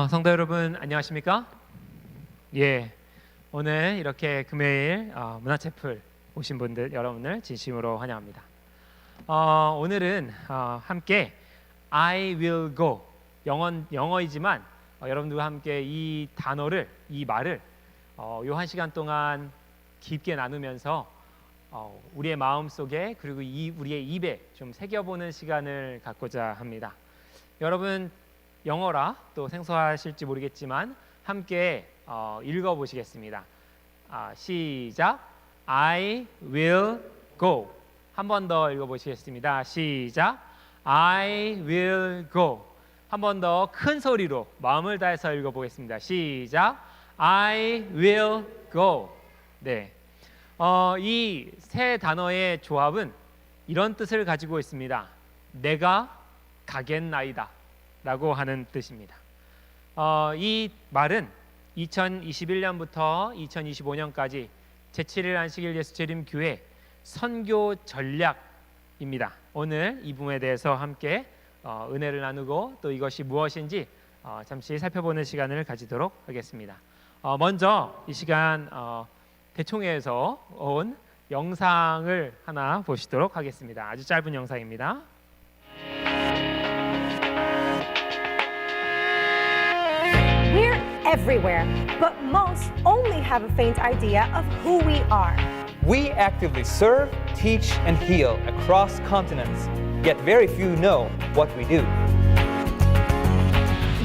성도 여러분 안녕하십니까? 예, 오늘 이렇게 금요일 문화체플 오신 분들 여러분을 진심으로 환영합니다. 오늘은 함께 I will go 영어이지만 여러분들과 함께 이 단어를 이 말을 요 한 시간 동안 깊게 나누면서 우리의 마음 속에 그리고 우리의 입에 좀 새겨보는 시간을 갖고자 합니다. 여러분 영어라 또 생소하실지 모르겠지만 함께 읽어보시겠습니다. 시작. I will go. 한 번 더 읽어보시겠습니다. 시작. I will go. 한 번 더 큰 소리로 마음을 다해서 읽어보겠습니다. 시작. I will go. 네. 이 세 단어의 조합은 이런 뜻을 가지고 있습니다. 내가 가겠나이다 라고 하는 뜻입니다. 이 말은 2021년부터 2025년까지 제7일 안식일 예수재림 교회 선교 전략입니다. 오늘 이 부분에 대해서 함께 은혜를 나누고 또 이것이 무엇인지 잠시 살펴보는 시간을 가지도록 하겠습니다. 먼저 이 시간 대총회에서 온 영상을 하나 보시도록 하겠습니다. 아주 짧은 영상입니다. We're everywhere, but most only have a faint idea of who we are. We actively serve, teach, and heal across continents, yet very few know what we do.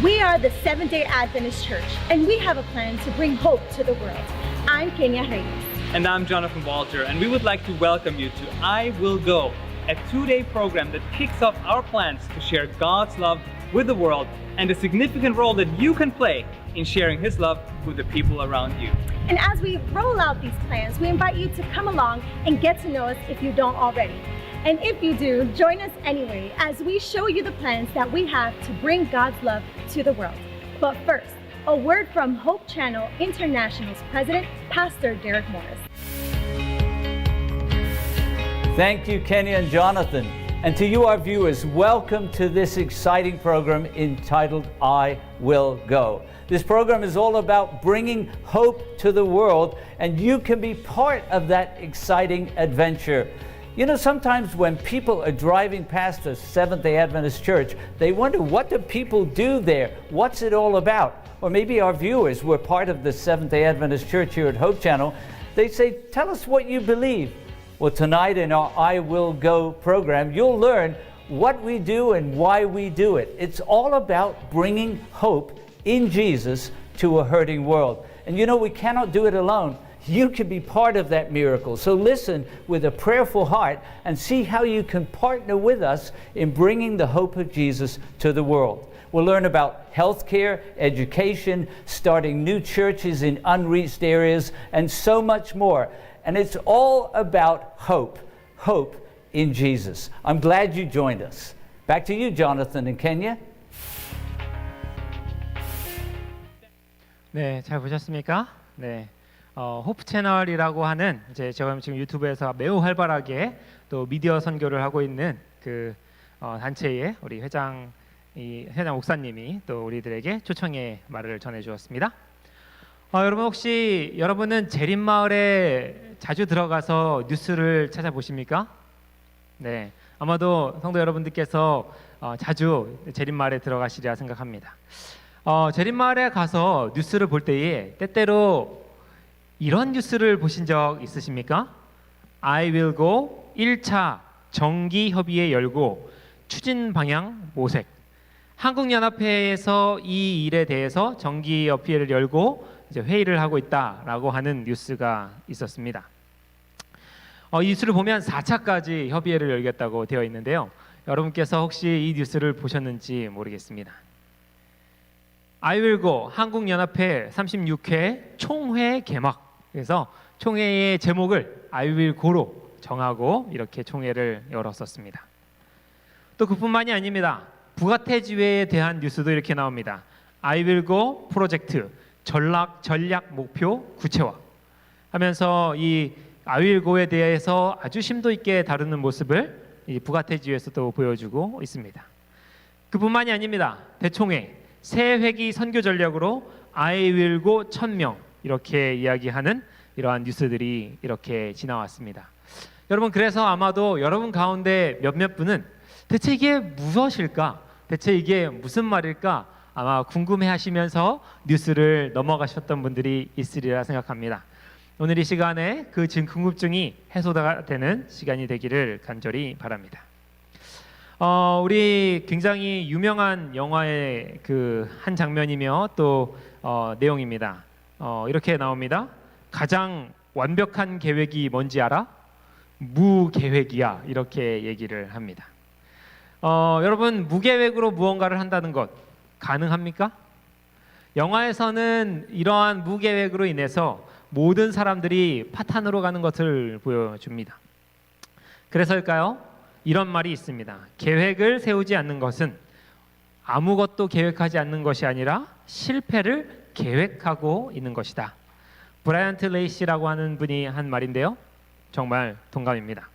We are the Seventh-day Adventist Church, and we have a plan to bring hope to the world. I'm Kenya Reyes. And I'm Jonathan Walter, and we would like to welcome you to I Will Go, a two-day program that kicks off our plans to share God's love with the world and the significant role that you can play in sharing His love with the people around you. And as we roll out these plans, we invite you to come along and get to know us if you don't already. And if you do, join us anyway as we show you the plans that we have to bring God's love to the world. But first, a word from Hope Channel International's president, Pastor Derek Morris. Thank you, Kenya and Jonathan. And to you, our viewers, welcome to this exciting program entitled I Will Go. This program is all about bringing hope to the world, and you can be part of that exciting adventure. You know, sometimes when people are driving past a Seventh-day Adventist church, they wonder, what do people do there? What's it all about? Or maybe our viewers were part of the Seventh-day Adventist church here at Hope Channel. They say, tell us what you believe. Well, tonight in our I Will Go program, you'll learn what we do and why we do it. It's all about bringing hope in Jesus to a hurting world. And you know, we cannot do it alone. You can be part of that miracle. So listen with a prayerful heart and see how you can partner with us in bringing the hope of Jesus to the world. We'll learn about healthcare, education, starting new churches in unreached areas, and so much more. And it's all about hope in Jesus. I'm glad you joined us. Back to you, Jonathan and Kenya. 네, 잘 보셨습니까? 네, 호프 채널이라고 하는 제가 지금 유튜브에서 매우 활발하게 또 미디어 선교를 하고 있는 그 단체의 우리 회장 목사님이 또 우리들에게 초청의 말을 전해 주었습니다. 여러분 혹시 여러분은 재림마을에 자주 들어가서 뉴스를 찾아보십니까? 네, 아마도 성도 여러분들께서 자주 재림마을에 들어가시리라 생각합니다. 재림마을에 가서 뉴스를 볼 때에 때때로 이런 뉴스를 보신 적 있으십니까? I will go 1차 정기협의회 열고 추진 방향 모색. 한국연합회에서 이 일에 대해서 정기협의회를 열고 이제 회의를 하고 있다라고 하는 뉴스가 있었습니다. 이 뉴스를 보면 4차까지 협의회를 열겠다고 되어 있는데요. 여러분께서 혹시 이 뉴스를 보셨는지 모르겠습니다. I will go 한국연합회 36회 총회 개막. 그래서 총회의 제목을 I will go로 정하고 이렇게 총회를 열었었습니다. 또 그뿐만이 아닙니다. 부가태지회에 대한 뉴스도 이렇게 나옵니다. I will go 프로젝트 전략 목표 구체화 하면서 이 I will go에 대해서 아주 심도 있게 다루는 모습을 이 부가태지회에서도 보여주고 있습니다. 그뿐만이 아닙니다. 대총회 새 회기 선교 전략으로 I will go 1000명 이렇게 이야기하는 이러한 뉴스들이 이렇게 지나왔습니다. 여러분, 그래서 아마도 여러분 가운데 몇몇 분은 대체 이게 무엇일까? 대체 이게 무슨 말일까? 아마 궁금해하시면서 뉴스를 넘어가셨던 분들이 있으리라 생각합니다. 오늘 이 시간에 그 궁금증이 해소가 되는 시간이 되기를 간절히 바랍니다. 우리 굉장히 유명한 영화의 그 한 장면이며 또 내용입니다. 이렇게 나옵니다. 가장 완벽한 계획이 뭔지 알아? 무계획이야. 이렇게 얘기를 합니다. 여러분, 무계획으로 무언가를 한다는 것 가능합니까? 영화에서는 이러한 무계획으로 인해서 모든 사람들이 파탄으로 가는 것을 보여줍니다. 그래서일까요? 이런 말이 있습니다. 계획을 세우지 않는 것은 아무것도 계획하지 않는 것이 아니라 실패를 계획하고 있는 것이다. 브라이언트 레이시라고 하는 분이 한 말인데요. 정말 동감입니다.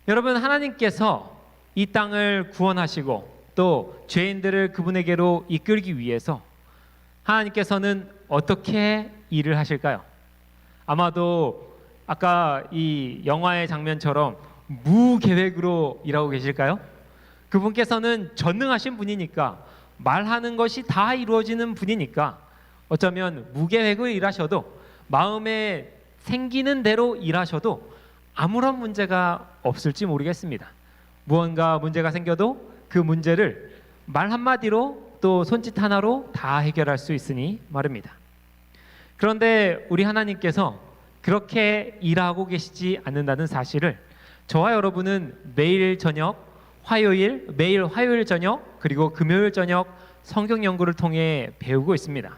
여러분, 하나님께서 이 땅을 구원하시고 또 죄인들을 그분에게로 이끌기 위해서 하나님께서는 어떻게 일을 하실까요? 아마도 아까 이 영화의 장면처럼 무계획으로 일하고 계실까요? 그분께서는 전능하신 분이니까 말하는 것이 다 이루어지는 분이니까 어쩌면 무계획으로 일하셔도 마음에 생기는 대로 일하셔도 아무런 문제가 없을지 모르겠습니다. 무언가 문제가 생겨도 그 문제를 말 한마디로 또 손짓 하나로 다 해결할 수 있으니 말입니다. 그런데 우리 하나님께서 그렇게 일하고 계시지 않는다는 사실을 저와 여러분은 매일 화요일 저녁 그리고 금요일 저녁 성경 연구를 통해 배우고 있습니다.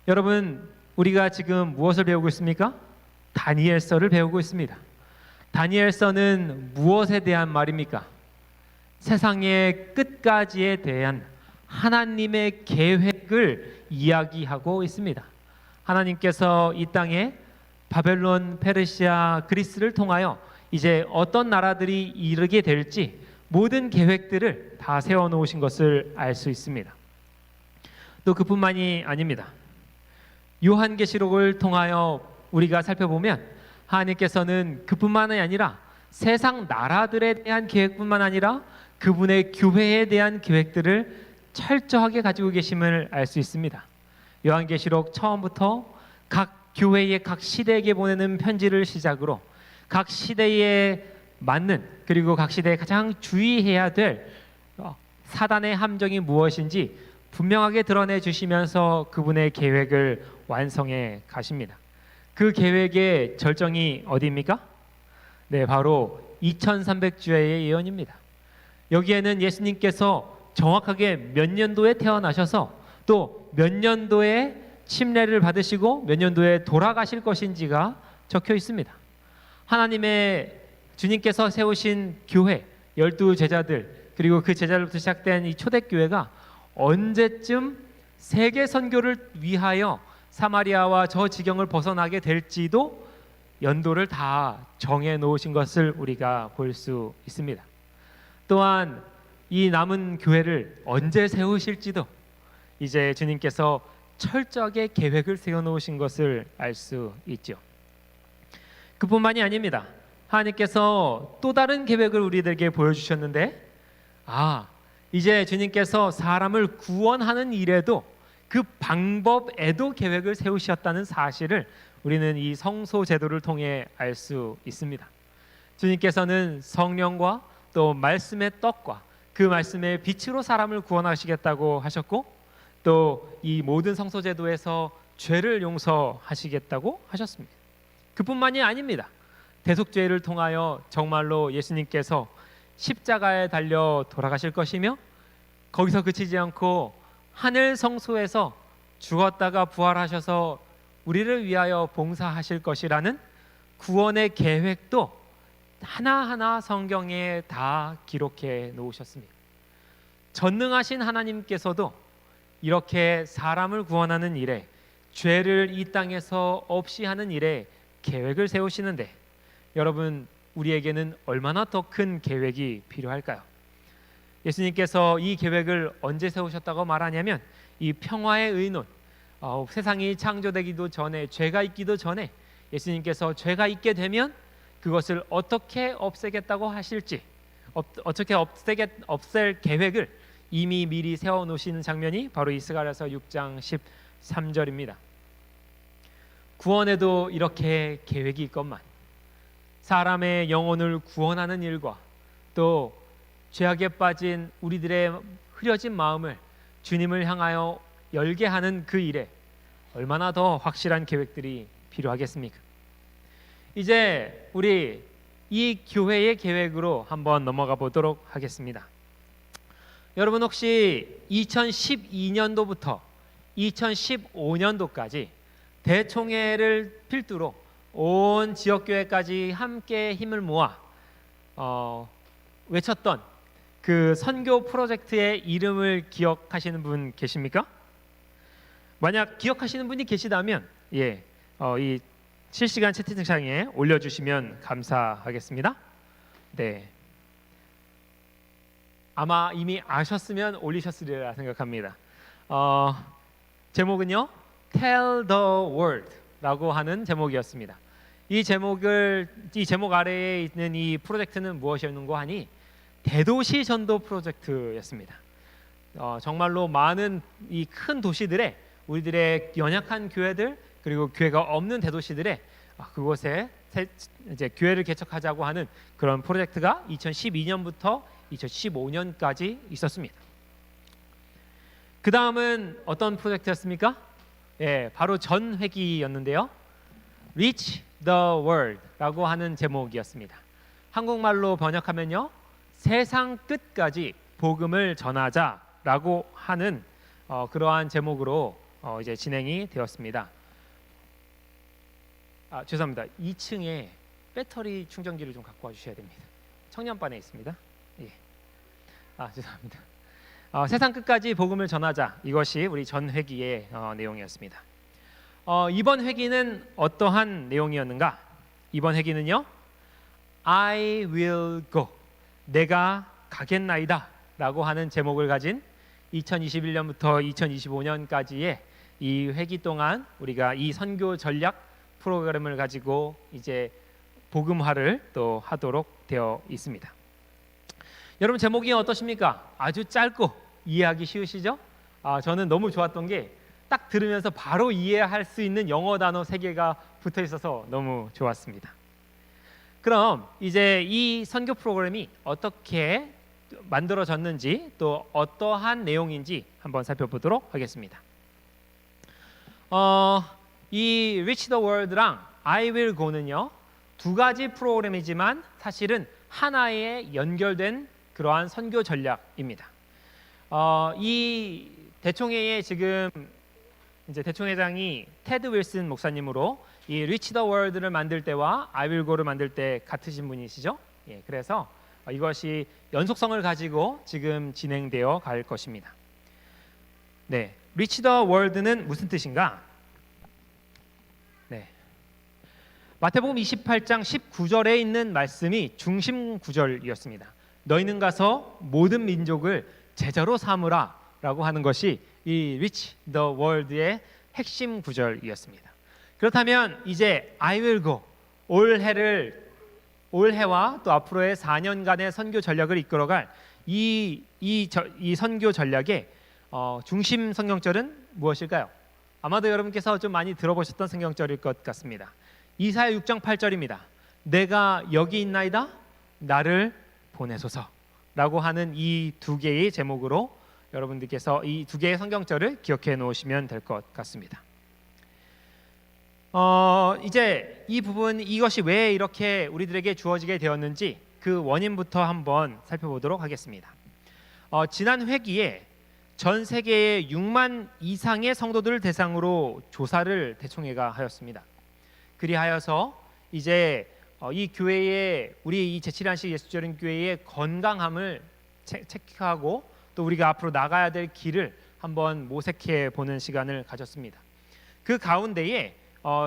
여러분, 우리가 지금 무엇을 배우고 있습니까? 다니엘서를 배우고 있습니다. 다니엘서는 무엇에 대한 말입니까? 세상의 끝까지에 대한 하나님의 계획을 이야기하고 있습니다. 하나님께서 이 땅에 바벨론, 페르시아, 그리스를 통하여 이제 어떤 나라들이 이르게 될지 모든 계획들을 다 세워놓으신 것을 알 수 있습니다. 또 그뿐만이 아닙니다. 요한계시록을 통하여 우리가 살펴보면 하나님께서는 그뿐만이 아니라 세상 나라들에 대한 계획뿐만 아니라 그분의 교회에 대한 계획들을 철저하게 가지고 계심을 알 수 있습니다. 요한계시록 처음부터 각 교회의 각 시대에게 보내는 편지를 시작으로 각 시대에 맞는 그리고 각 시대에 가장 주의해야 될 사단의 함정이 무엇인지 분명하게 드러내 주시면서 그분의 계획을 완성해 가십니다. 그 계획의 절정이 어디입니까? 네, 바로 2300주의 예언입니다. 여기에는 예수님께서 정확하게 몇 년도에 태어나셔서 또 몇 년도에 침례를 받으시고 몇 년도에 돌아가실 것인지가 적혀 있습니다. 하나님의 주님께서 세우신 교회 12제자들 그리고 그 제자로부터 시작된 이 초대교회가 언제쯤 세계 선교를 위하여 사마리아와 저 지경을 벗어나게 될지도 연도를 다 정해 놓으신 것을 우리가 볼 수 있습니다. 또한 이 남은 교회를 언제 세우실지도 이제 주님께서 철저하게 계획을 세워 놓으신 것을 알 수 있죠. 그뿐만이 아닙니다. 하나님께서 또 다른 계획을 우리들에게 보여주셨는데 이제 주님께서 사람을 구원하는 일에도 그 방법에도 계획을 세우셨다는 사실을 우리는 이 성소 제도를 통해 알 수 있습니다. 주님께서는 성령과 또 말씀의 떡과 그 말씀의 빛으로 사람을 구원하시겠다고 하셨고 또 이 모든 성소 제도에서 죄를 용서하시겠다고 하셨습니다. 그뿐만이 아닙니다. 대속죄를 통하여 정말로 예수님께서 십자가에 달려 돌아가실 것이며 거기서 그치지 않고 하늘 성소에서 죽었다가 부활하셔서 우리를 위하여 봉사하실 것이라는 구원의 계획도 하나하나 성경에 다 기록해 놓으셨습니다. 전능하신 하나님께서도 이렇게 사람을 구원하는 일에 죄를 이 땅에서 없이 하는 일에 계획을 세우시는데 여러분, 우리에게는 얼마나 더 큰 계획이 필요할까요? 예수님께서 이 계획을 언제 세우셨다고 말하냐면 이 평화의 의논, 세상이 창조되기도 전에, 죄가 있기도 전에 예수님께서 죄가 있게 되면 그것을 어떻게 없애겠다고 하실지, 어떻게 없앨 계획을 이미 미리 세워놓으시는 장면이 바로 이 스가랴서 6장 13절입니다. 구원에도 이렇게 계획이 있건만 사람의 영혼을 구원하는 일과 또 죄악에 빠진 우리들의 흐려진 마음을 주님을 향하여 열게 하는 그 일에 얼마나 더 확실한 계획들이 필요하겠습니까? 이제 우리 이 교회의 계획으로 한번 넘어가 보도록 하겠습니다. 여러분 혹시 2012년도부터 2015년도까지 대총회를 필두로 온 지역교회까지 함께 힘을 모아 외쳤던 그 선교 프로젝트의 이름을 기억하시는 분 계십니까? 만약 기억하시는 분이 계시다면 이 실시간 채팅창에 올려주시면 감사하겠습니다. 네, 아마 이미 아셨으면 올리셨으리라 생각합니다. 제목은요, Tell the World라고 하는 제목이었습니다. 이 제목 아래에 있는 이 프로젝트는 무엇이었는고 하니 대도시 전도 프로젝트였습니다. 정말로 많은 이 큰 도시들에 우리들의 연약한 교회들 그리고 교회가 없는 대도시들에 그곳에 이제 교회를 개척하자고 하는 그런 프로젝트가 2012년부터 2015년까지 있었습니다. 그 다음은 어떤 프로젝트였습니까? 바로 전회기였는데요. Reach the World라고 하는 제목이었습니다. 한국말로 번역하면요, 세상 끝까지 복음을 전하자라고 하는 그러한 제목으로 이제 진행이 되었습니다. 죄송합니다. 2층에 배터리 충전기를 좀 갖고 와주셔야 됩니다. 청년반에 있습니다. 죄송합니다. 세상 끝까지 복음을 전하자, 이것이 우리 전 회기의 내용이었습니다. 이번 회기는 어떠한 내용이었는가? 이번 회기는요, I will go, 내가 가겠나이다 라고 하는 제목을 가진 2021년부터 2025년까지의 이 회기 동안 우리가 이 선교 전략 프로그램을 가지고 이제 복음화를 또 하도록 되어 있습니다. 여러분 제목이 어떠십니까? 아주 짧고 이해하기 쉬우시죠? 저는 너무 좋았던 게 딱 들으면서 바로 이해할 수 있는 영어 단어 3개가 붙어 있어서 너무 좋았습니다. 그럼 이제 이 선교 프로그램이 어떻게 만들어졌는지 또 어떠한 내용인지 한번 살펴보도록 하겠습니다. 이 Reach the World랑 I Will Go는요, 두 가지 프로그램이지만 사실은 하나에 연결된 그러한 선교 전략입니다. 이 대총회에 지금 이제 대총회장이 테드 윌슨 목사님으로 이 Reach the World를 만들 때와 I Will Go를 만들 때 같으신 분이시죠? 그래서 이것이 연속성을 가지고 지금 진행되어 갈 것입니다. 네, Reach the World는 무슨 뜻인가? 마태복음 28장 19절에 있는 말씀이 중심 구절이었습니다. 너희는 가서 모든 민족을 제자로 삼으라 라고 하는 것이 이 Reach the World의 핵심 구절이었습니다. 그렇다면 이제 I will go, 올해와 또 앞으로의 4년간의 선교 전략을 이끌어갈 이 선교 전략의 중심 성경절은 무엇일까요? 아마도 여러분께서 좀 많이 들어보셨던 성경절일 것 같습니다. 이사야 6장 8절입니다. 내가 여기 있나이다 나를 보내소서라고 하는 이 두 개의 제목으로 여러분들께서 이 두 개의 성경절을 기억해 놓으시면 될 것 같습니다. 이제 이 부분, 이것이 왜 이렇게 우리들에게 주어지게 되었는지 그 원인부터 한번 살펴보도록 하겠습니다. 지난 회기에 전 세계의 6만 이상의 성도들을 대상으로 조사를 대총회가 하였습니다. 그리하여서 이제 이 교회의, 우리 이 제7안식 예수절인 교회의 건강함을 체크하고 또 우리가 앞으로 나가야 될 길을 한번 모색해 보는 시간을 가졌습니다. 그 가운데에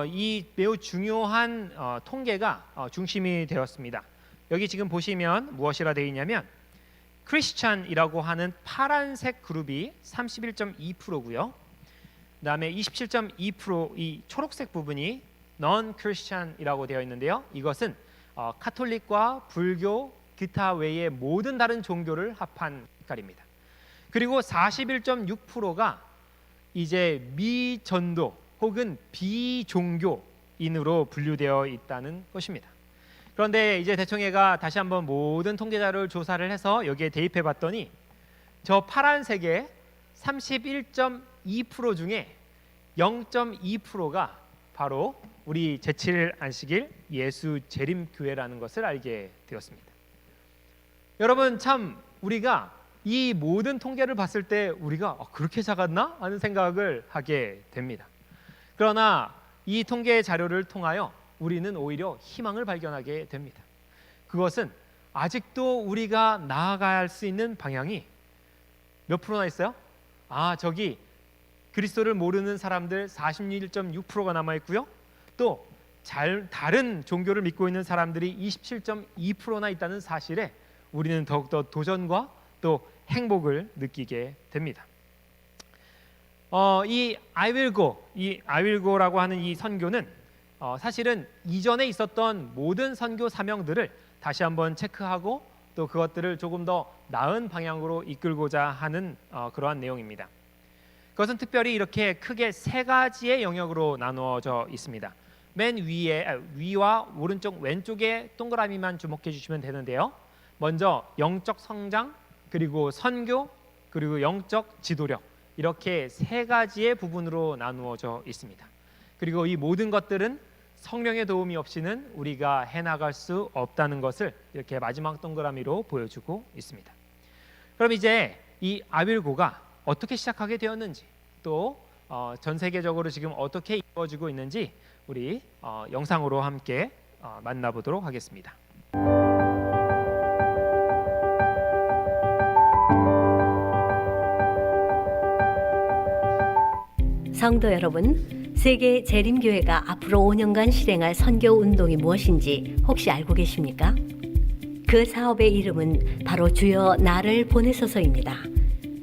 이 매우 중요한 통계가 중심이 되었습니다. 여기 지금 보시면 무엇이라 되어 있냐면 크리스찬이라고 하는 파란색 그룹이 31.2%고요. 그다음에 27.2% 초록색 부분이 non Christian이라고 되어 있는데요. 이것은 카톨릭과 불교, 기타 외의 모든 다른 종교를 합한 색깔입니다. 그리고 41.6%가 이제 미전도 혹은 비종교인으로 분류되어 있다는 것입니다. 그런데 이제 대청회가 다시 한번 모든 통계 자료를 조사를 해서 여기에 대입해 봤더니 저 파란색의 31.2% 중에 0.2%가 바로 우리 제7일 안식일 예수 재림교회라는 것을 알게 되었습니다. 여러분, 참 우리가 이 모든 통계를 봤을 때 우리가 그렇게 작았나? 하는 생각을 하게 됩니다. 그러나 이 통계 자료를 통하여 우리는 오히려 희망을 발견하게 됩니다. 그것은 아직도 우리가 나아가야 할 수 있는 방향이 몇 프로나 있어요? 저기 그리스도를 모르는 사람들 46.6%가 남아있고요. 또 다른 종교를 믿고 있는 사람들이 27.2%나 있다는 사실에 우리는 더욱더 도전과 또 행복을 느끼게 됩니다. 이 I will go라고 하는 이 선교는 사실은 이전에 있었던 모든 선교 사명들을 다시 한번 체크하고 또 그것들을 조금 더 나은 방향으로 이끌고자 하는 그러한 내용입니다. 그것은 특별히 이렇게 크게 세 가지의 영역으로 나누어져 있습니다. 맨 위와 오른쪽 왼쪽에 동그라미만 주목해 주시면 되는데요. 먼저 영적 성장, 그리고 선교, 그리고 영적 지도력, 이렇게 세 가지의 부분으로 나누어져 있습니다. 그리고 이 모든 것들은 성령의 도움이 없이는 우리가 해나갈 수 없다는 것을 이렇게 마지막 동그라미로 보여주고 있습니다. 그럼 이제 이 아윌고가 어떻게 시작하게 되었는지, 또 전 세계적으로 지금 어떻게 이루어지고 있는지 우리 영상으로 함께 만나보도록 하겠습니다. 성도 여러분, 세계 재림교회가 앞으로 5년간 실행할 선교 운동이 무엇인지 혹시 알고 계십니까? 그 사업의 이름은 바로 주여 나를 보내소서입니다.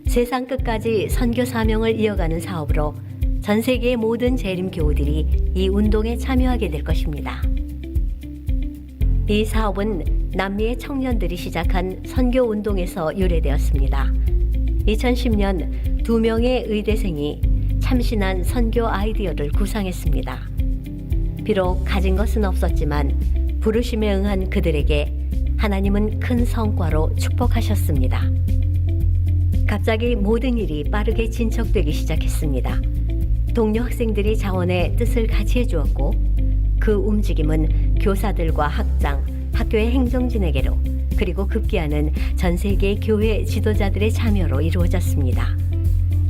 세상 끝까지 선교 사명을 이어가는 사업으로 전 세계의 모든 재림교우들이 이 운동에 참여하게 될 것입니다. 이 사업은 남미의 청년들이 시작한 선교 운동에서 유래되었습니다. 2010년 2명의 의대생이 참신한 선교 아이디어를 구상했습니다. 비록 가진 것은 없었지만 부르심에 응한 그들에게 하나님은 큰 성과로 축복하셨습니다. 갑자기 모든 일이 빠르게 진척되기 시작했습니다. 동료 학생들이 자원의 뜻을 같이 해주었고 그 움직임은 교사들과 학장, 학교의 행정진에게로 그리고 급기야는 전 세계 교회 지도자들의 참여로 이루어졌습니다.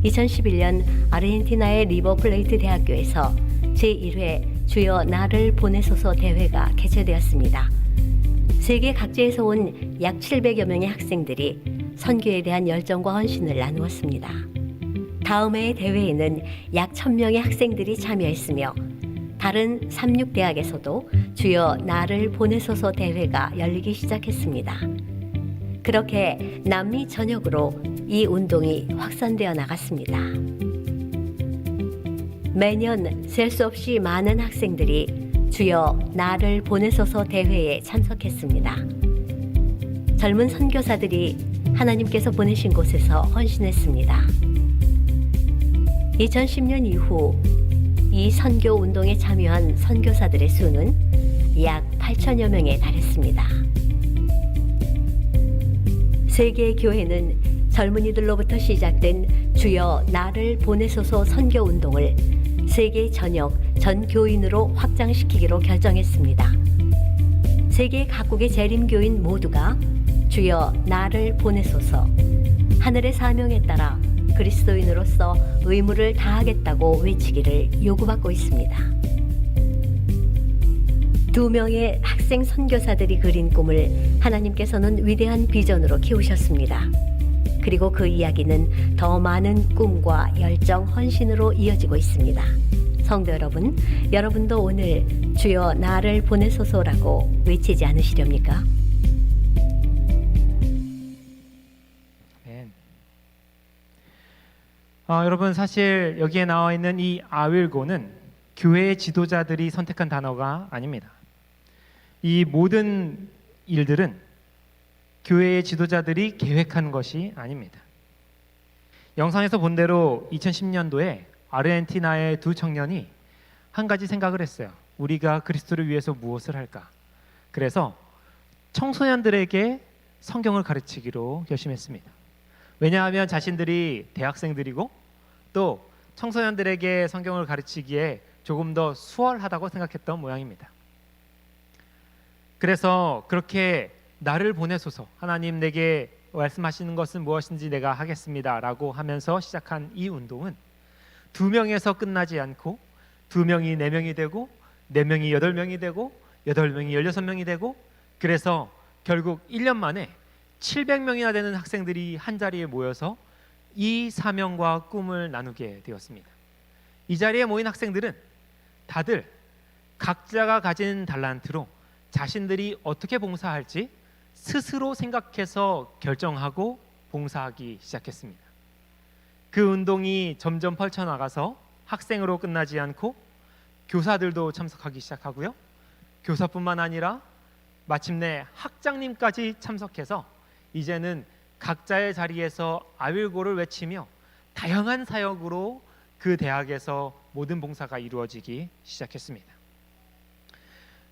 2011년 아르헨티나의 리버플레이트 대학교에서 제1회 주여 나를 보내소서 대회가 개최되었습니다. 세계 각지에서 온 약 700여 명의 학생들이 선교에 대한 열정과 헌신을 나누었습니다. 다음 해의 대회에는 약 1000명의 학생들이 참여했으며 다른 삼육대학에서도 주여 나를 보내소서 대회가 열리기 시작했습니다. 그렇게 남미 전역으로 이 운동이 확산되어 나갔습니다. 매년 셀 수 없이 많은 학생들이 주여 나를 보내소서 대회에 참석했습니다. 젊은 선교사들이 하나님께서 보내신 곳에서 헌신했습니다. 2010년 이후 이 선교 운동에 참여한 선교사들의 수는 약 8천여 명에 달했습니다. 세계 교회는 젊은이들로부터 시작된 주여 나를 보내소서 선교 운동을 세계 전역 전 교인으로 확장시키기로 결정했습니다. 세계 각국의 재림교인 모두가 주여 나를 보내소서, 하늘의 사명에 따라 그리스도인으로서 의무를 다하겠다고 외치기를 요구받고 있습니다. 2명의 학생 선교사들이 그린 꿈을 하나님께서는 위대한 비전으로 키우셨습니다. 그리고 그 이야기는 더 많은 꿈과 열정, 헌신으로 이어지고 있습니다. 성도 여러분, 여러분도 오늘 주여 나를 보내소서라고 외치지 않으시렵니까? 여러분 사실 여기에 나와 있는 이 I will go는 교회의 지도자들이 선택한 단어가 아닙니다. 이 모든 일들은 교회의 지도자들이 계획한 것이 아닙니다. 영상에서 본 대로 2010년도에 아르헨티나의 두 청년이 한 가지 생각을 했어요. 우리가 그리스도를 위해서 무엇을 할까? 그래서 청소년들에게 성경을 가르치기로 결심했습니다. 왜냐하면 자신들이 대학생들이고 또 청소년들에게 성경을 가르치기에 조금 더 수월하다고 생각했던 모양입니다. 그래서 그렇게 나를 보내소서, 하나님 내게 말씀하시는 것은 무엇인지 내가 하겠습니다 라고 하면서 시작한 이 운동은 2명에서 끝나지 않고 2명이 4명이 되고 4명이 8명이 되고 8명이 16명이 되고 그래서 결국 1년 만에 700명이나 되는 학생들이 한 자리에 모여서 이 사명과 꿈을 나누게 되었습니다. 이 자리에 모인 학생들은 다들 각자가 가진 달란트로 자신들이 어떻게 봉사할지 스스로 생각해서 결정하고 봉사하기 시작했습니다. 그 운동이 점점 펼쳐나가서 학생으로 끝나지 않고 교사들도 참석하기 시작하고요. 교사뿐만 아니라 마침내 학장님까지 참석해서 이제는 각자의 자리에서 I will go를 외치며 다양한 사역으로 그 대학에서 모든 봉사가 이루어지기 시작했습니다.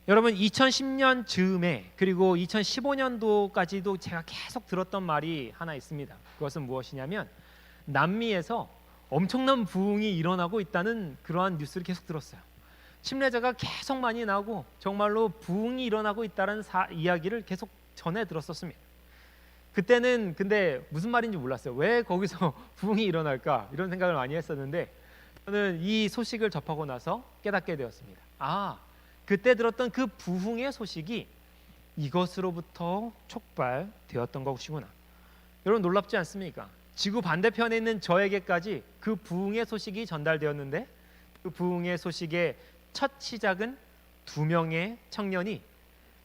여러분 2010년 즈음에 그리고 2015년도까지도 제가 계속 들었던 말이 하나 있습니다. 그것은 무엇이냐면 남미에서 엄청난 부흥이 일어나고 있다는 그러한 뉴스를 계속 들었어요. 침례자가 계속 많이 나고 정말로 부흥이 일어나고 있다는 이야기를 계속 전해 들었었습니다. 그때는 근데 무슨 말인지 몰랐어요. 왜 거기서 부흥이 일어날까 이런 생각을 많이 했었는데 저는 이 소식을 접하고 나서 깨닫게 되었습니다. 그때 들었던 그 부흥의 소식이 이것으로부터 촉발되었던 것이구나. 여러분 놀랍지 않습니까? 지구 반대편에 있는 저에게까지 그 부흥의 소식이 전달되었는데 그 부흥의 소식의 첫 시작은 2명의 청년이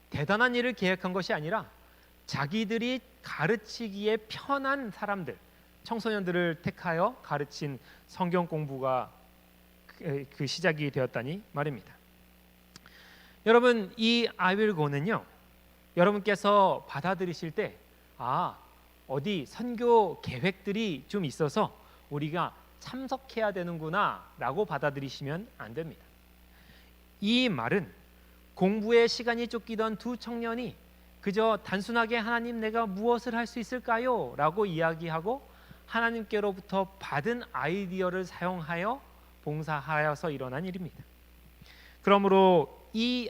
대단한 일을 계획한 것이 아니라 자기들이 가르치기에 편한 사람들, 청소년들을 택하여 가르친 성경 공부가 그 시작이 되었다니 말입니다. 여러분 이 I will go는요, 여러분께서 받아들이실 때 어디 선교 계획들이 좀 있어서 우리가 참석해야 되는구나 라고 받아들이시면 안 됩니다. 이 말은 공부에 시간이 쫓기던 두 청년이 그저 단순하게 하나님 내가 무엇을 할 수 있을까요? 라고 이야기하고 하나님께로부터 받은 아이디어를 사용하여 봉사하여서 일어난 일입니다. 그러므로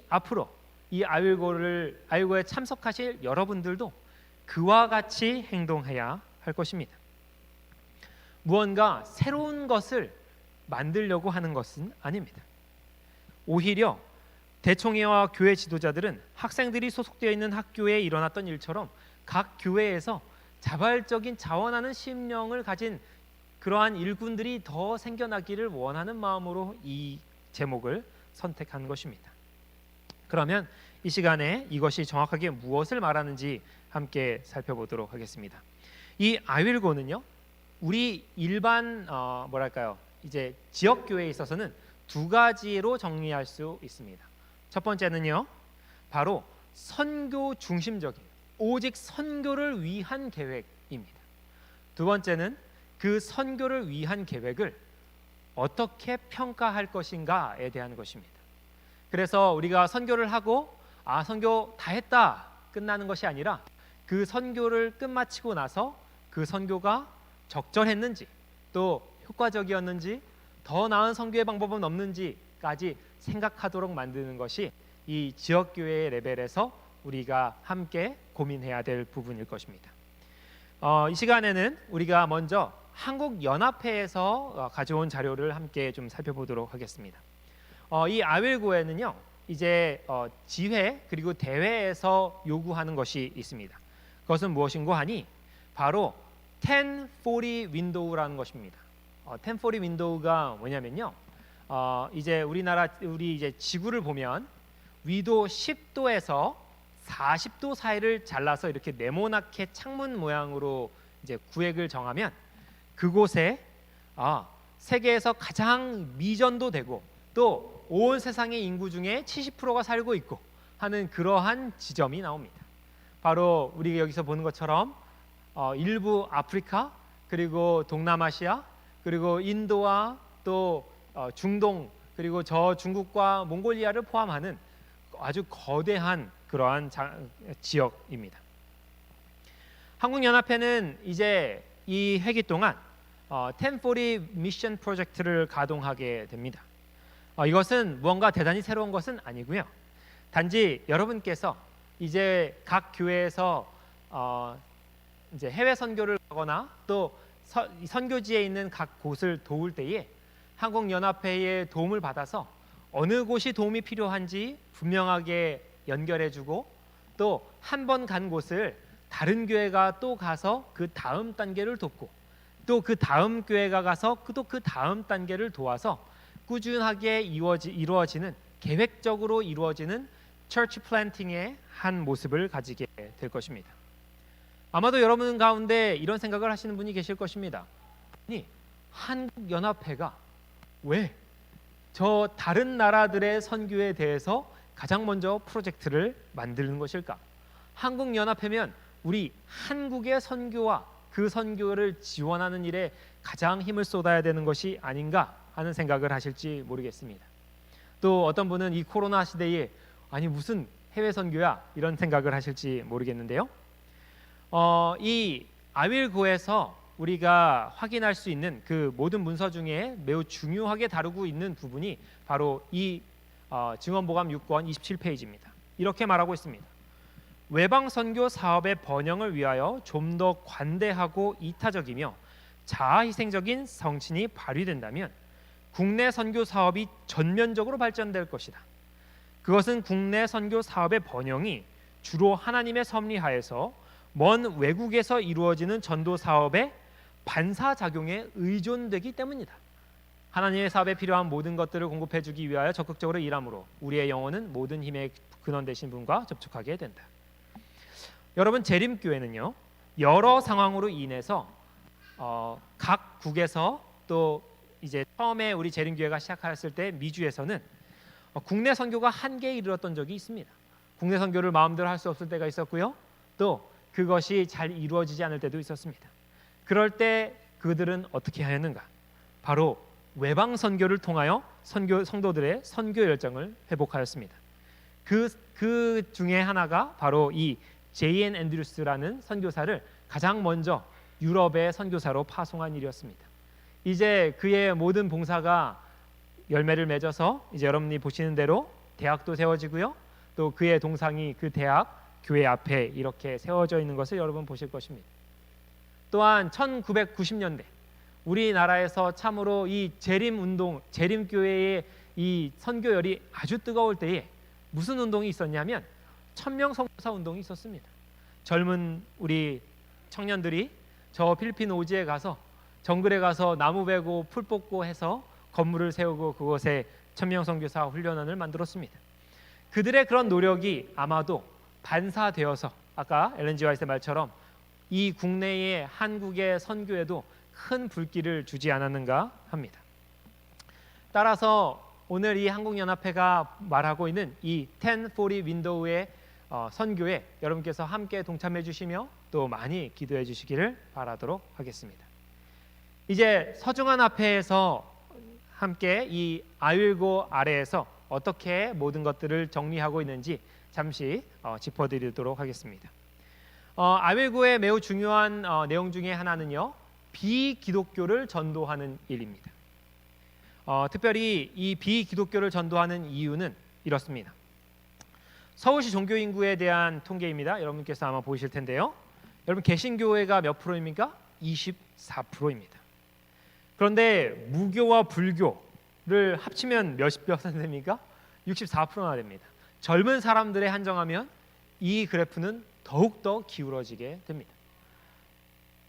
앞으로 이 I will go에 참석하실 여러분들도 그와 같이 행동해야 할 것입니다. 무언가 새로운 것을 만들려고 하는 것은 아닙니다. 오히려 대총회와 교회 지도자들은 학생들이 소속되어 있는 학교에 일어났던 일처럼 각 교회에서 자발적인 자원하는 심령을 가진 그러한 일꾼들이 더 생겨나기를 원하는 마음으로 이 제목을 선택한 것입니다. 그러면 이 시간에 이것이 정확하게 무엇을 말하는지 함께 살펴보도록 하겠습니다. 이 I will go는요, 우리 일반 이제 지역 교회에 있어서는 2가지로 정리할 수 있습니다. 첫 번째는요, 바로 선교 중심적인 오직 선교를 위한 계획입니다. 두 번째는 그 선교를 위한 계획을 어떻게 평가할 것인가에 대한 것입니다. 그래서 우리가 선교를 하고 선교 다 했다 끝나는 것이 아니라 그 선교를 끝마치고 나서 그 선교가 적절했는지 또 효과적이었는지 더 나은 선교의 방법은 없는지까지 생각하도록 만드는 것이 이 지역교회의 레벨에서 우리가 함께 고민해야 될 부분일 것입니다. 이 시간에는 우리가 먼저 한국연합회에서 가져온 자료를 함께 좀 살펴보도록 하겠습니다. 이 I will go에는요, 이제 지회 그리고 대회에서 요구하는 것이 있습니다. 그것은 무엇인고 하니 바로 1040 window라는 것입니다. 1040 window가 뭐냐면요, 이제 우리 이제 지구를 보면 위도 10도에서 40도 사이를 잘라서 이렇게 네모나게 창문 모양으로 이제 구획을 정하면 그곳에 세계에서 가장 미전도 되고 또 온 세상의 인구 중에 70%가 살고 있고 하는 그러한 지점이 나옵니다. 바로 우리가 여기서 보는 것처럼 일부 아프리카, 그리고 동남아시아, 그리고 인도와 또 중동, 그리고 저 중국과 몽골리아를 포함하는 아주 거대한 그러한 지역입니다. 한국연합회는 이제 이 회기 동안 1040 미션 프로젝트를 가동하게 됩니다. 이것은 무언가 대단히 새로운 것은 아니고요. 단지 여러분께서 이제 각 교회에서 이제 해외 선교를 하거나 또 선교지에 있는 각 곳을 도울 때에 한국연합회의 도움을 받아서 어느 곳이 도움이 필요한지 분명하게 연결해주고 또 한 번 간 곳을 다른 교회가 또 가서 그 다음 단계를 돕고 또 그 다음 교회가 가서 또 그 다음 단계를 도와서 꾸준하게 이루어지는 계획적으로 이루어지는 처치 플랜팅의 한 모습을 가지게 될 것입니다. 아마도 여러분 가운데 이런 생각을 하시는 분이 계실 것입니다. 아니, 한국연합회가 왜 저 다른 나라들의 선교에 대해서 가장 먼저 프로젝트를 만드는 것일까? 한국연합회면 우리 한국의 선교와 그 선교를 지원하는 일에 가장 힘을 쏟아야 되는 것이 아닌가 하는 생각을 하실지 모르겠습니다. 또 어떤 분은 이 코로나 시대에 아니 무슨 해외 선교야 이런 생각을 하실지 모르겠는데요. 이 아윌고에서 우리가 확인할 수 있는 그 모든 문서 중에 매우 중요하게 다루고 있는 부분이 바로 이 증언보감 6권 27페이지입니다. 이렇게 말하고 있습니다. 외방 선교 사업의 번영을 위하여 좀 더 관대하고 이타적이며 자아희생적인 성신이 발휘된다면 국내 선교 사업이 전면적으로 발전될 것이다. 그것은 국내 선교 사업의 번영이 주로 하나님의 섭리하에서 먼 외국에서 이루어지는 전도 사업의 반사작용에 의존되기 때문이다. 하나님의 사업에 필요한 모든 것들을 공급해주기 위하여 적극적으로 일함으로 우리의 영혼은 모든 힘의 근원 되신 분과 접촉하게 된다. 여러분, 재림교회는요 여러 상황으로 인해서 각 국에서 또 이제 처음에 우리 재림교회가 시작하였을 때 미주에서는 국내 선교가 한계에 이르렀던 적이 있습니다. 국내 선교를 마음대로 할 수 없을 때가 있었고요. 또 그것이 잘 이루어지지 않을 때도 있었습니다. 그럴 때 그들은 어떻게 하였는가? 바로 외방 선교를 통하여 성도들의 선교 열정을 회복하였습니다. 그 중에 하나가 바로 이 J.N. 앤드루스라는 선교사를 가장 먼저 유럽의 선교사로 파송한 일이었습니다. 이제 그의 모든 봉사가 열매를 맺어서 이제 여러분이 보시는 대로 대학도 세워지고요. 또 그의 동상이 그 대학 교회 앞에 이렇게 세워져 있는 것을 여러분 보실 것입니다. 또한 1990년대 우리나라에서 참으로 이 재림운동, 재림교회의 이 선교열이 아주 뜨거울 때에 무슨 운동이 있었냐면 1000명 선교사 운동이 있었습니다. 젊은 우리 청년들이 저 필리핀 오지에 가서 정글에 가서 나무 베고 풀 뽑고 해서 건물을 세우고 그곳에 1000명 선교사 훈련원을 만들었습니다. 그들의 그런 노력이 아마도 반사되어서 아까 엘렌 G 화이트의 말처럼 이 국내의 한국의 선교에도 큰 불길을 주지 않았는가 합니다. 따라서 오늘 이 한국연합회가 말하고 있는 이 1040 윈도우의 선교에 여러분께서 함께 동참해 주시며 또 많이 기도해 주시기를 바라도록 하겠습니다. 이제 서중한 앞에서 함께 이 아윌고 아래에서 어떻게 모든 것들을 정리하고 있는지 잠시 짚어드리도록 하겠습니다. 아윌고의 매우 중요한 내용 중에 하나는요, 비기독교를 전도하는 일입니다. 특별히 이 비기독교를 전도하는 이유는 이렇습니다. 서울시 종교 인구에 대한 통계입니다. 여러분께서 아마 보이실 텐데요. 여러분 개신교회가 몇 프로입니까? 24%입니다. 그런데 무교와 불교를 합치면 몇십 퍼센트 됩니까? 64%나 됩니다. 젊은 사람들에 한정하면 이 그래프는 더욱더 기울어지게 됩니다.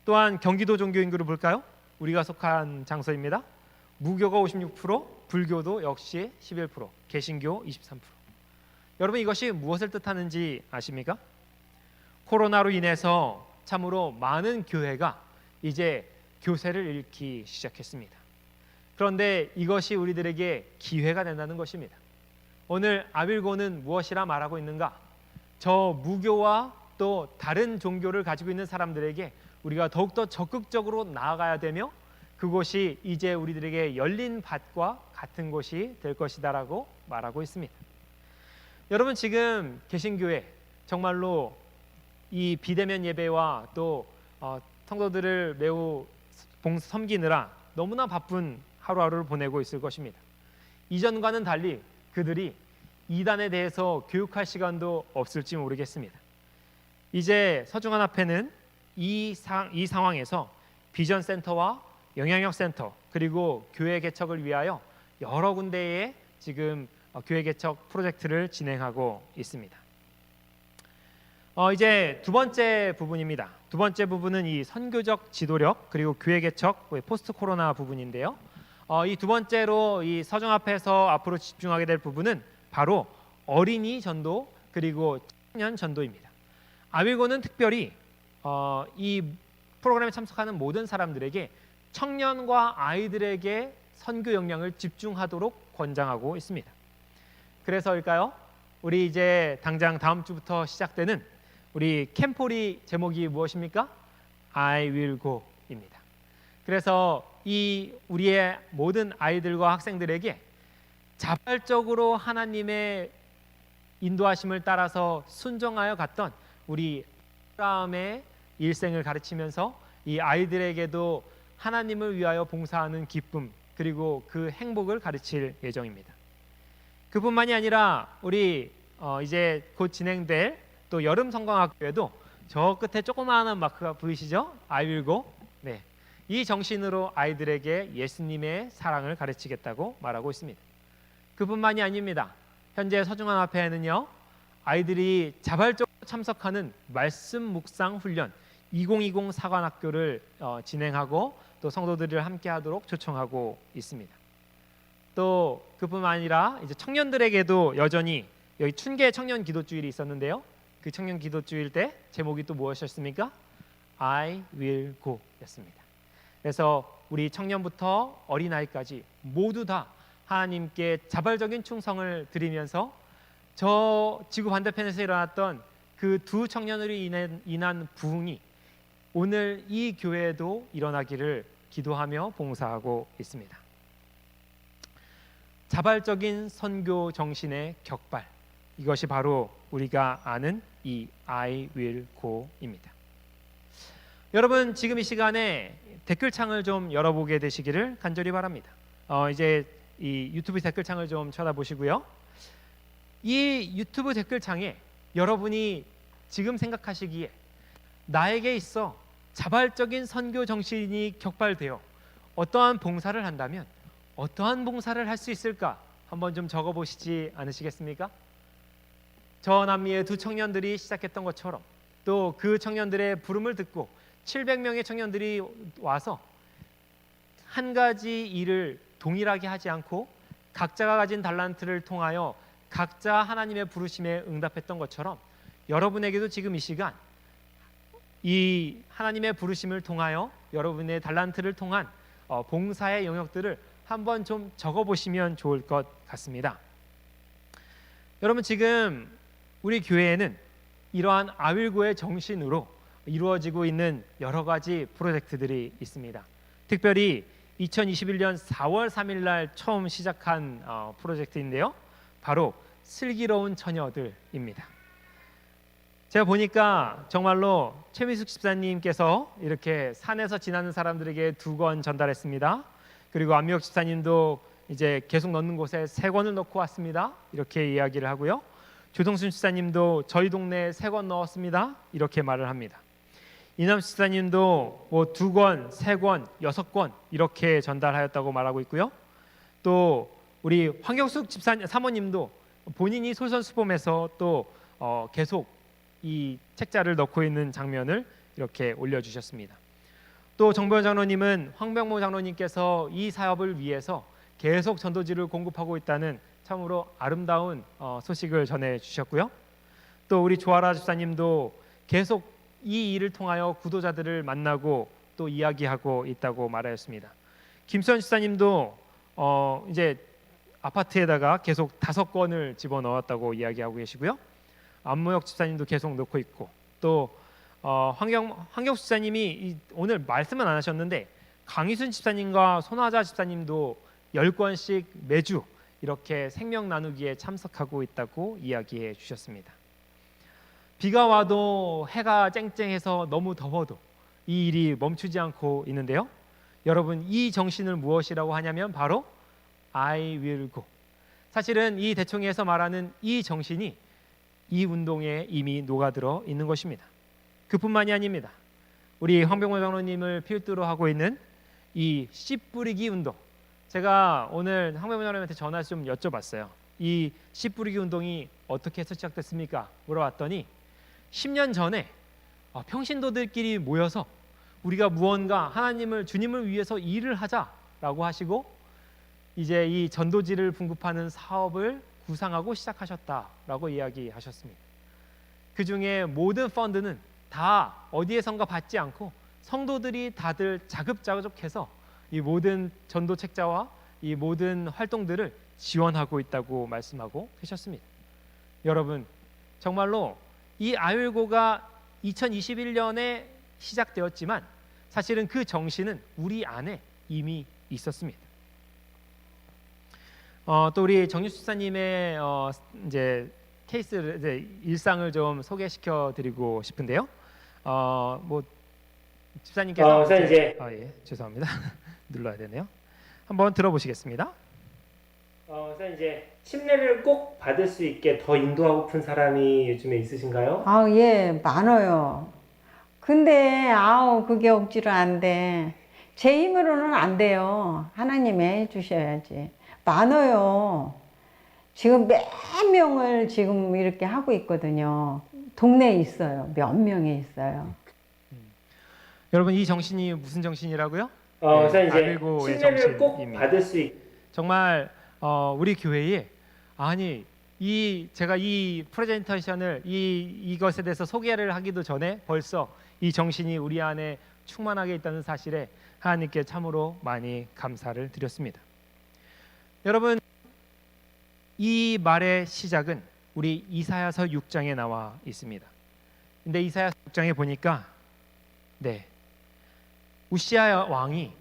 또한 경기도 종교 인구를 볼까요? 우리가 속한 장소입니다. 무교가 56%, 불교도 역시 11%, 개신교 23%. 여러분 이것이 무엇을 뜻하는지 아십니까? 코로나로 인해서 참으로 많은 교회가 이제 교세를 잃기 시작했습니다. 그런데 이것이 우리들에게 기회가 된다는 것입니다. 오늘 아윌고는 무엇이라 말하고 있는가? 저 무교와 또 다른 종교를 가지고 있는 사람들에게 우리가 더욱더 적극적으로 나아가야 되며 그곳이 이제 우리들에게 열린 밭과 같은 곳이 될 것이다라고 말하고 있습니다. 여러분 지금 계신 교회 정말로 이 비대면 예배와 또 성도들을 매우 섬기느라 너무나 바쁜 하루하루를 보내고 있을 것입니다. 이전과는 달리 그들이 이단에 대해서 교육할 시간도 없을지 모르겠습니다. 이제 서중환 앞에는 이 상황에서 비전 센터와 영향력 센터 그리고 교회 개척을 위하여 여러 군데에 지금 교회 개척 프로젝트를 진행하고 있습니다. 이제 두 번째 부분입니다. 두 번째 부분은 이 선교적 지도력 그리고 교회 개척 포스트 코로나 부분인데요. 이 두 번째로 이 서중 앞에서 앞으로 집중하게 될 부분은 바로 어린이 전도 그리고 청년 전도입니다. 아윌고는 특별히 이 프로그램에 참석하는 모든 사람들에게 청년과 아이들에게 선교 역량을 집중하도록 권장하고 있습니다. 그래서일까요? 우리 이제 당장 다음 주부터 시작되는 우리 캠폴이 제목이 무엇입니까? I will go입니다. 그래서 이 우리의 모든 아이들과 학생들에게 자발적으로 하나님의 인도하심을 따라서 순종하여 갔던 우리 아브라함의 일생을 가르치면서 이 아이들에게도 하나님을 위하여 봉사하는 기쁨 그리고 그 행복을 가르칠 예정입니다. 그뿐만이 아니라 우리 이제 곧 진행될 또 여름 성광학교에도 저 끝에 조그마한 마크가 보이시죠? I will go. 네, 이 정신으로 아이들에게 예수님의 사랑을 가르치겠다고 말하고 있습니다. 그뿐만이 아닙니다. 현재 서중환 앞에는요 아이들이 자발적으로 참석하는 말씀 묵상 훈련 2020 사관학교를 진행하고 또 성도들을 함께하도록 초청하고 있습니다. 또 그뿐만 아니라 이제 청년들에게도 여전히 여기 춘계 청년 기도주일이 있었는데요. 그 청년 기도주일 때 제목이 또 무엇이었습니까? I will go였습니다. 그래서 우리 청년부터 어린아이까지 모두 다 하나님께 자발적인 충성을 드리면서 저 지구 반대편에서 일어났던 그 두 청년으로 인한 부흥이 오늘 이 교회에도 일어나기를 기도하며 봉사하고 있습니다. 자발적인 선교 정신의 격발, 이것이 바로 우리가 아는 이 I will go입니다. 여러분 지금 이 시간에 댓글창을 좀 열어보게 되시기를 간절히 바랍니다. 이제 이 유튜브 댓글창을 좀 쳐다보시고요. 이 유튜브 댓글창에 여러분이 지금 생각하시기에 나에게 있어 자발적인 선교 정신이 격발되어 어떠한 봉사를 한다면 어떠한 봉사를 할 수 있을까 한번 좀 적어보시지 않으시겠습니까? 저 남미의 두 청년들이 시작했던 것처럼 또 그 청년들의 부름을 듣고 700명의 청년들이 와서 한 가지 일을 동일하게 하지 않고 각자가 가진 달란트를 통하여 각자 하나님의 부르심에 응답했던 것처럼 여러분에게도 지금 이 시간 이 하나님의 부르심을 통하여 여러분의 달란트를 통한 봉사의 영역들을 한번 좀 적어보시면 좋을 것 같습니다. 여러분 지금 우리 교회에는 이러한 아윌고의 정신으로 이루어지고 있는 여러 가지 프로젝트들이 있습니다. 특별히 2021년 4월 3일 날 처음 시작한 프로젝트인데요. 바로 슬기로운 처녀들입니다. 제가 보니까 정말로 최미숙 집사님께서 이렇게 산에서 지나는 사람들에게 2권 전달했습니다. 그리고 안미혁 집사님도 이제 계속 넣는 곳에 3권을 넣고 왔습니다. 이렇게 이야기를 하고요. 조동순 집사님도 저희 동네에 3권 넣었습니다. 이렇게 말을 합니다. 이남 집사님도 뭐 2권, 3권, 6권 이렇게 전달하였다고 말하고 있고요. 또 우리 황경숙 사모님도 본인이 솔선수범해서 또 계속 이 책자를 넣고 있는 장면을 이렇게 올려주셨습니다. 또 정보현 장로님은 황병모 장로님께서 이 사업을 위해서 계속 전도지를 공급하고 있다는 참으로 아름다운 소식을 전해주셨고요. 또 우리 조아라 집사님도 계속 이 일을 통하여 구도자들을 만나고 또 이야기하고 있다고 말하였습니다. 김수현 집사님도 이제 아파트에다가 계속 5건을 집어넣었다고 이야기하고 계시고요. 안무혁 집사님도 계속 넣고 있고, 또 황경 집사님이 오늘 말씀은 안 하셨는데 강희순 집사님과 손화자 집사님도 10건씩 매주 이렇게 생명 나누기에 참석하고 있다고 이야기해 주셨습니다. 비가 와도 해가 쨍쨍해서 너무 더워도 이 일이 멈추지 않고 있는데요. 여러분, 이 정신을 무엇이라고 하냐면 바로 I will go. 사실은 이 대총회에서 말하는 이 정신이 이 운동에 이미 녹아들어 있는 것입니다. 그뿐만이 아닙니다. 우리 황병호 장로님을 필두로 하고 있는 이 씨 뿌리기 운동, 제가 오늘 황병호 장로님한테 전화해서 좀 여쭤봤어요. 이 씨 뿌리기 운동이 어떻게 해서 시작됐습니까? 물어봤더니 10년 전에 평신도들끼리 모여서 우리가 무언가 하나님을, 주님을 위해서 일을 하자라고 하시고 이제 이 전도지를 분급하는 사업을 구상하고 시작하셨다라고 이야기하셨습니다. 그 중에 모든 펀드는 다 어디에선가 받지 않고 성도들이 다들 자급자족해서 이 모든 전도 책자와 이 모든 활동들을 지원하고 있다고 말씀하고 계셨습니다. 여러분, 정말로 이 아율고가 2021년에 시작되었지만 사실은 그 정신은 우리 안에 이미 있었습니다. 또 우리 정유수 집사님의 이제 케이스를, 이제 일상을 좀 소개시켜 드리고 싶은데요. 뭐 집사님께서 우선 이제 죄송합니다. 눌러야 되네요. 한번 들어보시겠습니다. 우선 이제 침례를 꼭 받을 수 있게 더 인도하고픈 사람이 요즘에 있으신가요? 예, 많아요. 근데 그게 억지로 안 돼. 제 힘으로는 안 돼요. 하나님이 해주셔야지. 많아요. 지금 몇 명을 지금 이렇게 하고 있거든요. 동네에 있어요. 몇 명에 있어요. 여러분, 이 정신이 무슨 정신이라고요? 우선 이제 아밀고의 침례를 꼭 정신입니다. 받을 수 있. 정말 우리 교회에 제가 이 프레젠테이션을 이것에 대해서 소개를 하기도 전에 벌써 이 정신이 우리 안에 충만하게 있다는 사실에 하나님께 참으로 많이 감사를 드렸습니다. 여러분, 이 말의 시작은 우리 이사야서 6장에 나와 있습니다. 근데 이사야서 6장에 보니까 우시야 왕이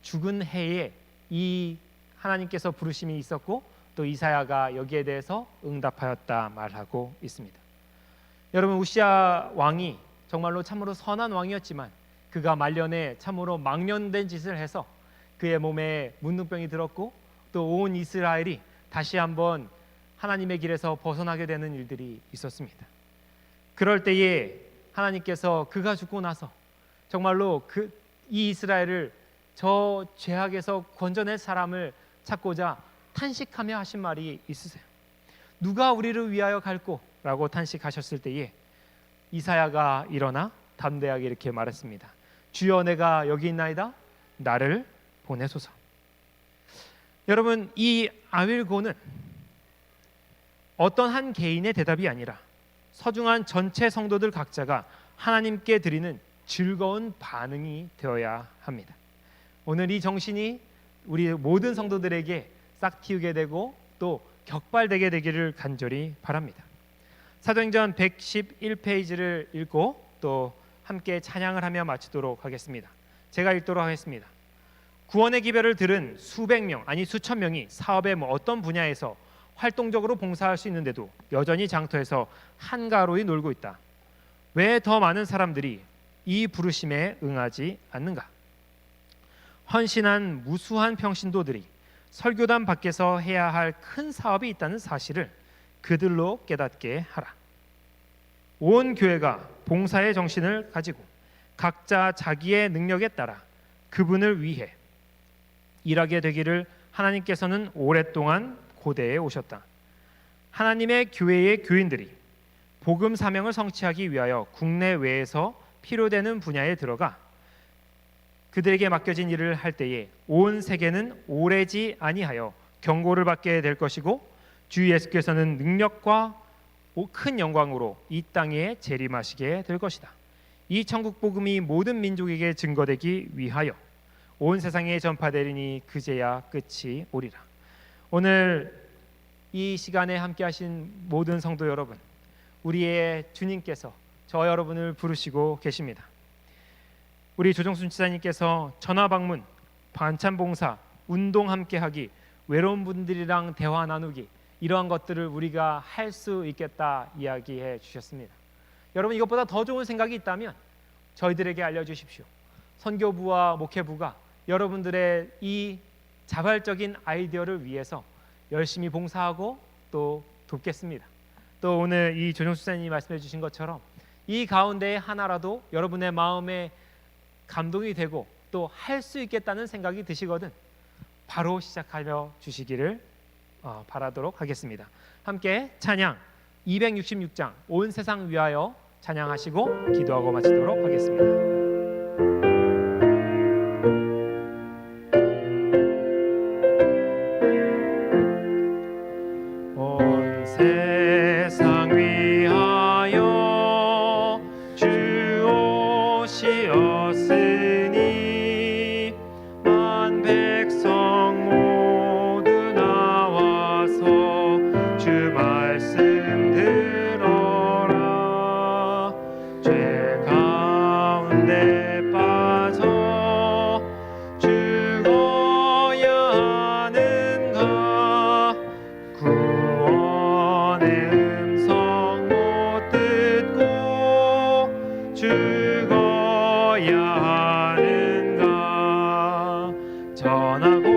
죽은 해에 이 하나님께서 부르심이 있었고 또 이사야가 여기에 대해서 응답하였다 말하고 있습니다. 여러분, 우시야 왕이 정말로 참으로 선한 왕이었지만 그가 말년에 참으로 망령된 짓을 해서 그의 몸에 문둥병이 들었고 또 온 이스라엘이 다시 한번 하나님의 길에서 벗어나게 되는 일들이 있었습니다. 그럴 때에 하나님께서 그가 죽고 나서 정말로 이 이스라엘을 저 죄악에서 건져낼 사람을 찾고자 탄식하며 하신 말이 있으세요. 누가 우리를 위하여 갈꼬? 라고 탄식하셨을 때에 이사야가 일어나 담대하게 이렇게 말했습니다. 주여, 내가 여기 있나이다. 나를 보내소서. 여러분, 이 아윌고는 어떤 한 개인의 대답이 아니라 서중한 전체 성도들 각자가 하나님께 드리는 즐거운 반응이 되어야 합니다. 오늘 이 정신이 우리 모든 성도들에게 싹 틔우게 되고 또 격발되게 되기를 간절히 바랍니다. 사도행전 111페이지를 읽고 또 함께 찬양을 하며 마치도록 하겠습니다. 제가 읽도록 하겠습니다. 구원의 기별을 들은 수백 명, 아니 수천 명이 사업의 어떤 분야에서 활동적으로 봉사할 수 있는데도 여전히 장터에서 한가로이 놀고 있다. 왜 더 많은 사람들이 이 부르심에 응하지 않는가? 헌신한 무수한 평신도들이 설교단 밖에서 해야 할 큰 사업이 있다는 사실을 그들로 깨닫게 하라. 온 교회가 봉사의 정신을 가지고 각자 자기의 능력에 따라 그분을 위해 일하게 되기를 하나님께서는 오랫동안 고대해 오셨다. 하나님의 교회의 교인들이 복음 사명을 성취하기 위하여 국내외에서 필요되는 분야에 들어가 그들에게 맡겨진 일을 할 때에 온 세계는 오래지 아니하여 경고를 받게 될 것이고 주 예수께서는 능력과 큰 영광으로 이 땅에 재림하시게 될 것이다. 이 천국 복음이 모든 민족에게 증거되기 위하여 온 세상에 전파되리니 그제야 끝이 오리라. 오늘 이 시간에 함께 하신 모든 성도 여러분, 우리의 주님께서 저 여러분을 부르시고 계십니다. 우리 조정순 지사님께서 전화 방문, 반찬 봉사, 운동 함께 하기, 외로운 분들이랑 대화 나누기, 이러한 것들을 우리가 할 수 있겠다 이야기해 주셨습니다. 여러분, 이것보다 더 좋은 생각이 있다면 저희들에게 알려주십시오. 선교부와 목회부가 여러분들의 이 자발적인 아이디어를 위해서 열심히 봉사하고 또 돕겠습니다. 또 오늘 이 조정수 사님이 말씀해 주신 것처럼 이 가운데 하나라도 여러분의 마음에 감동이 되고 또 할 수 있겠다는 생각이 드시거든 바로 시작하려 주시기를 바라도록 하겠습니다. 함께 찬양 266장 온 세상 위하여 찬양하시고 기도하고 마치도록 하겠습니다. 온 세상 위하여 주 오시었으니 만 백성 모두 나와서 주 말씀 들어라. 죄 가운데 빠져 죽어야 하는가. 구원의 음성 못 듣고 죽어야 하는가. 전하고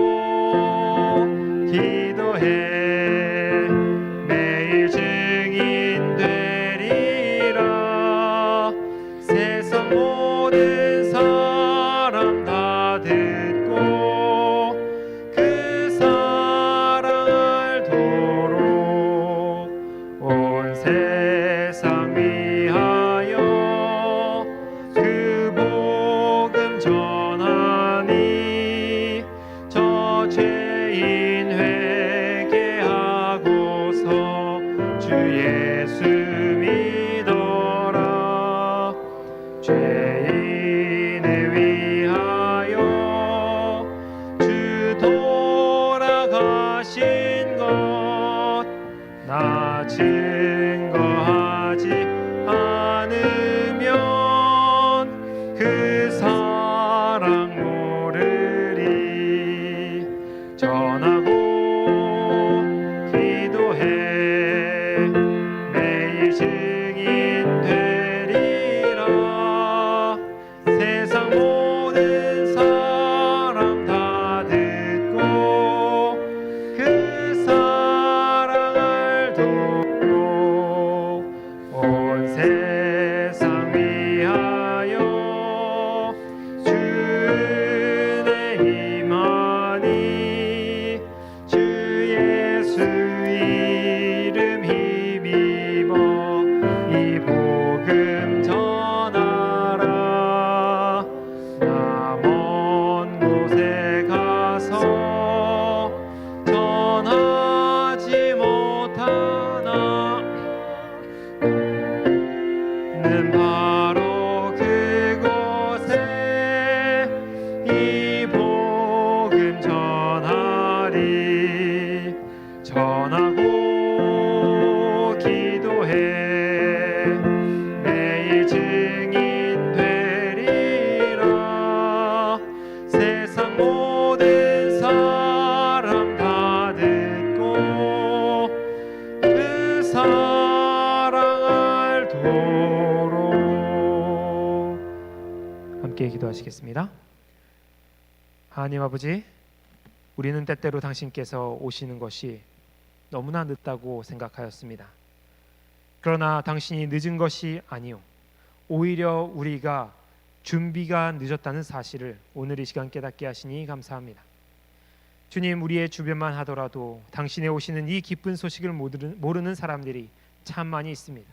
기도해 매일 증인 되리라. 세상 모든 사람 다 듣고 그 사랑 알도록 온 세상 위하여 그 복음 전하니 저 죄인 회개하고서 주 예수 믿어라. 죄인을 위하여 주 돌아가신 것 나 증거하지 않으면 그 사랑 모르리. 전하고 기도해 매일 증인 되리라. 세상 모든 사람 다 듣고 그 사랑 알도록 온 세상 위하여 주의 임하니 주 예수 이름 힘입어 이 복음 전하라. 나 먼 곳에 가서 전하지 못하나 는 바로 그곳에 이 복음 전하리. 전하고 기도해 매일 증인 되리라. 세상 모든 사람 다 듣고 그 사랑 알도록. 함께 기도하시겠습니다. 하나님 아버지, 우리는 때때로 당신께서 오시는 것이 너무나 늦다고 생각하였습니다. 그러나 당신이 늦은 것이 아니요 오히려 우리가 준비가 늦었다는 사실을 오늘 이 시간 깨닫게 하시니 감사합니다. 주님, 우리의 주변만 하더라도 당신의 오시는 이 기쁜 소식을 모르는 사람들이 참 많이 있습니다.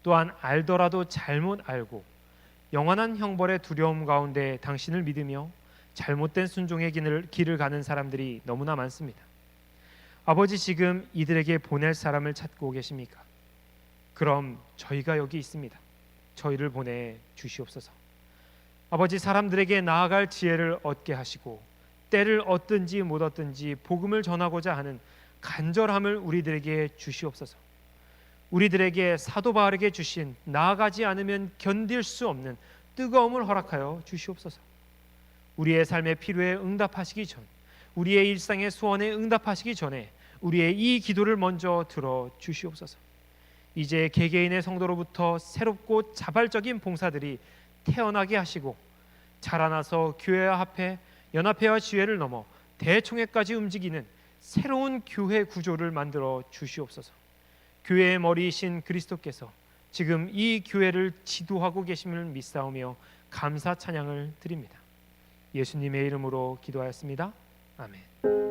또한 알더라도 잘못 알고 영원한 형벌의 두려움 가운데 당신을 믿으며 잘못된 순종의 길을 가는 사람들이 너무나 많습니다. 아버지, 지금 이들에게 보낼 사람을 찾고 계십니까? 그럼 저희가 여기 있습니다. 저희를 보내 주시옵소서. 아버지, 사람들에게 나아갈 지혜를 얻게 하시고 때를 얻든지 못 얻든지 복음을 전하고자 하는 간절함을 우리들에게 주시옵소서. 우리들에게 사도 바울에게 주신 나아가지 않으면 견딜 수 없는 뜨거움을 허락하여 주시옵소서. 우리의 삶의 필요에 응답하시기 전, 우리의 일상의 소원에 응답하시기 전에 우리의 이 기도를 먼저 들어 주시옵소서. 이제 개개인의 성도로부터 새롭고 자발적인 봉사들이 태어나게 하시고 자라나서 교회와 합해 연합회와 지회를 넘어 대총회까지 움직이는 새로운 교회 구조를 만들어 주시옵소서. 교회의 머리이신 그리스도께서 지금 이 교회를 지도하고 계심을 믿사오며 감사 찬양을 드립니다. 예수님의 이름으로 기도하였습니다. 아멘.